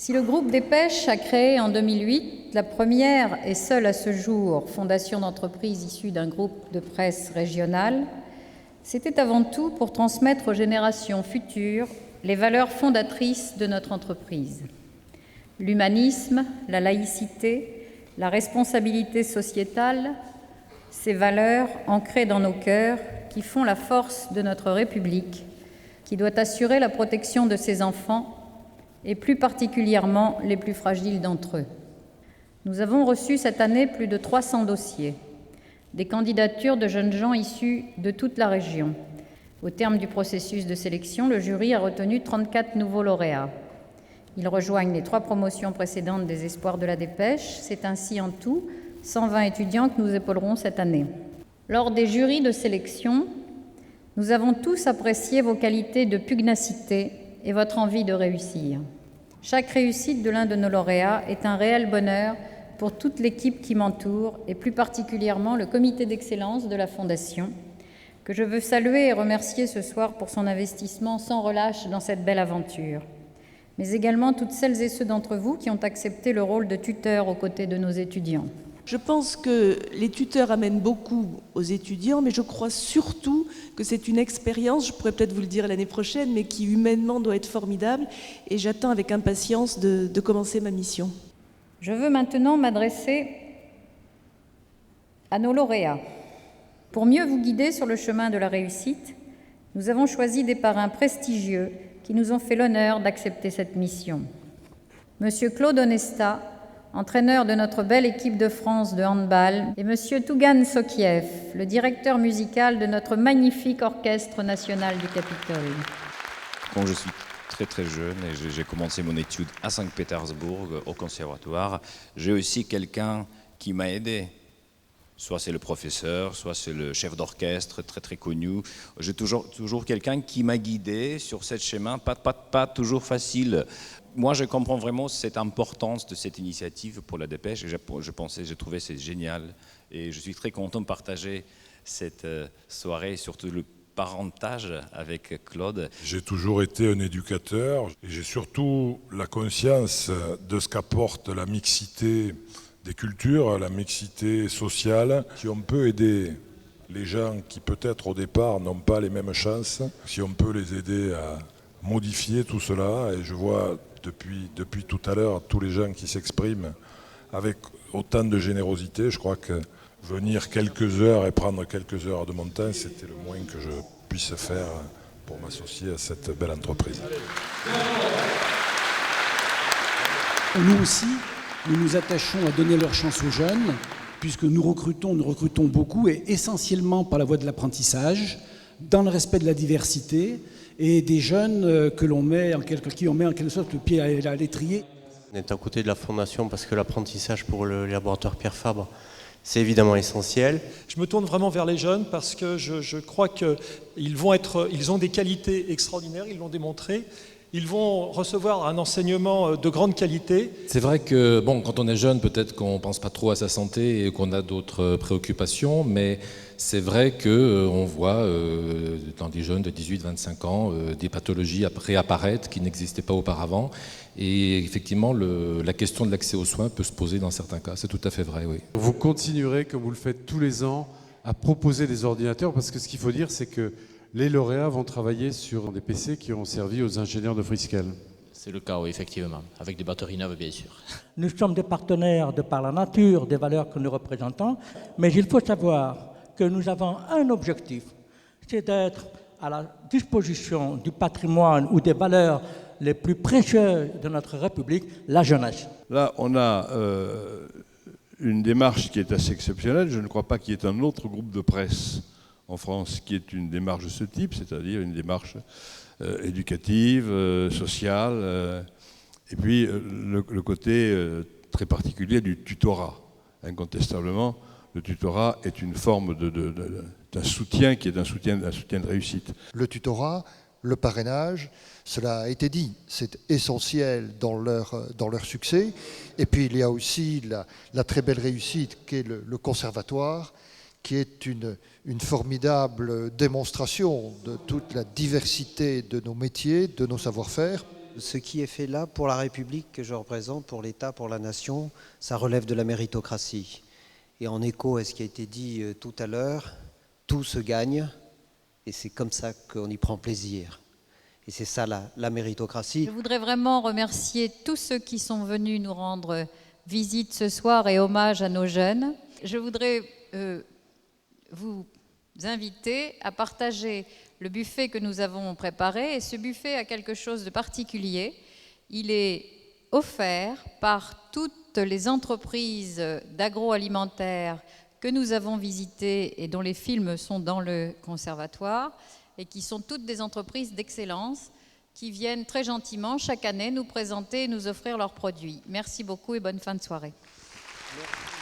Si le groupe Dépêche a créé en 2008 la première et seule à ce jour fondation d'entreprise issue d'un groupe de presse régional, c'était avant tout pour transmettre aux générations futures les valeurs fondatrices de notre entreprise. L'humanisme, la laïcité, la responsabilité sociétale, ces valeurs ancrées dans nos cœurs qui font la force de notre République, qui doit assurer la protection de ses enfants et plus particulièrement les plus fragiles d'entre eux. Nous avons reçu cette année plus de 300 dossiers, des candidatures de jeunes gens issus de toute la région. Au terme du processus de sélection, le jury a retenu 34 nouveaux lauréats. Ils rejoignent les 3 promotions précédentes des Espoirs de la Dépêche. C'est ainsi en tout 120 étudiants que nous épaulerons cette année. Lors des jurys de sélection, nous avons tous apprécié vos qualités de pugnacité et votre envie de réussir. Chaque réussite de l'un de nos lauréats est un réel bonheur pour toute l'équipe qui m'entoure et plus particulièrement le comité d'excellence de la Fondation, que je veux saluer et remercier ce soir pour son investissement sans relâche dans cette belle aventure, mais également toutes celles et ceux d'entre vous qui ont accepté le rôle de tuteur aux côtés de nos étudiants. Je pense que les tuteurs amènent beaucoup aux étudiants, mais je crois surtout que c'est une expérience, je pourrais peut-être vous le dire l'année prochaine, mais qui humainement doit être formidable, et j'attends avec impatience de commencer ma mission. Je veux maintenant m'adresser à nos lauréats. Pour mieux vous guider sur le chemin de la réussite, nous avons choisi des parrains prestigieux qui nous ont fait l'honneur d'accepter cette mission. Monsieur Claude Onesta, entraîneur de notre belle équipe de France de handball, et Monsieur Tougan Sokiev, le directeur musical de notre magnifique orchestre national du Capitole. Quand je suis très jeune et j'ai commencé mon étude à Saint-Pétersbourg au conservatoire, j'ai aussi quelqu'un qui m'a aidé. Soit c'est le professeur, soit c'est le chef d'orchestre très connu. J'ai toujours quelqu'un qui m'a guidé sur ce chemin, pas toujours facile. Moi, je comprends vraiment cette importance de cette initiative pour la Dépêche. Et j'ai trouvé c'est génial. Et je suis très content de partager cette soirée, surtout le parentage avec Claude. J'ai toujours été un éducateur et j'ai surtout la conscience de ce qu'apporte la mixité des cultures, la mixité sociale. Si on peut aider les gens qui peut-être au départ n'ont pas les mêmes chances, si on peut les aider à modifier tout cela, et je vois depuis tout à l'heure tous les gens qui s'expriment avec autant de générosité, je crois que venir quelques heures et prendre quelques heures de mon temps, c'était le moins que je puisse faire pour m'associer à cette belle entreprise. Nous aussi, nous nous attachons à donner leur chance aux jeunes, puisque nous recrutons beaucoup, et essentiellement par la voie de l'apprentissage, dans le respect de la diversité, et des jeunes qui on met en quelque sorte le pied à l'étrier. On est à côté de la Fondation parce que l'apprentissage pour le laboratoire Pierre Fabre, c'est évidemment essentiel. Je me tourne vraiment vers les jeunes parce que je crois qu'ils ont des qualités extraordinaires, ils l'ont démontré. Ils vont recevoir un enseignement de grande qualité. C'est vrai que, quand on est jeune, peut-être qu'on ne pense pas trop à sa santé et qu'on a d'autres préoccupations, mais c'est vrai qu'on voit dans des jeunes de 18-25 ans des pathologies réapparaître qui n'existaient pas auparavant. Et effectivement, la question de l'accès aux soins peut se poser dans certains cas. C'est tout à fait vrai, oui. Vous continuerez, comme vous le faites tous les ans, à proposer des ordinateurs, parce que ce qu'il faut dire, c'est que les lauréats vont travailler sur des PC qui ont servi aux ingénieurs de Friskel. C'est le cas, oui, effectivement, avec des batteries neuves, bien sûr. Nous sommes des partenaires de par la nature des valeurs que nous représentons, mais il faut savoir que nous avons un objectif, c'est d'être à la disposition du patrimoine ou des valeurs les plus précieuses de notre République, la jeunesse. Là, on a une démarche qui est assez exceptionnelle. Je ne crois pas qu'il y ait un autre groupe de presse en France qui est une démarche de ce type, c'est-à-dire une démarche éducative, sociale, et puis le côté très particulier du tutorat. Incontestablement, le tutorat est une forme d'un soutien qui est un soutien de réussite. Le tutorat, le parrainage, cela a été dit, c'est essentiel dans leur succès. Et puis il y a aussi la très belle réussite qu'est le conservatoire, qui est une formidable démonstration de toute la diversité de nos métiers, de nos savoir-faire. Ce qui est fait là pour la République que je représente, pour l'État, pour la nation, ça relève de la méritocratie. Et en écho à ce qui a été dit tout à l'heure, tout se gagne, et c'est comme ça qu'on y prend plaisir. Et c'est ça la méritocratie. Je voudrais vraiment remercier tous ceux qui sont venus nous rendre visite ce soir et hommage à nos jeunes. Je voudrais vous inviter à partager le buffet que nous avons préparé. Et ce buffet a quelque chose de particulier. Il est offert par toutes les entreprises d'agroalimentaire que nous avons visitées et dont les films sont dans le conservatoire, et qui sont toutes des entreprises d'excellence qui viennent très gentiment chaque année nous présenter et nous offrir leurs produits. Merci beaucoup et bonne fin de soirée. Merci.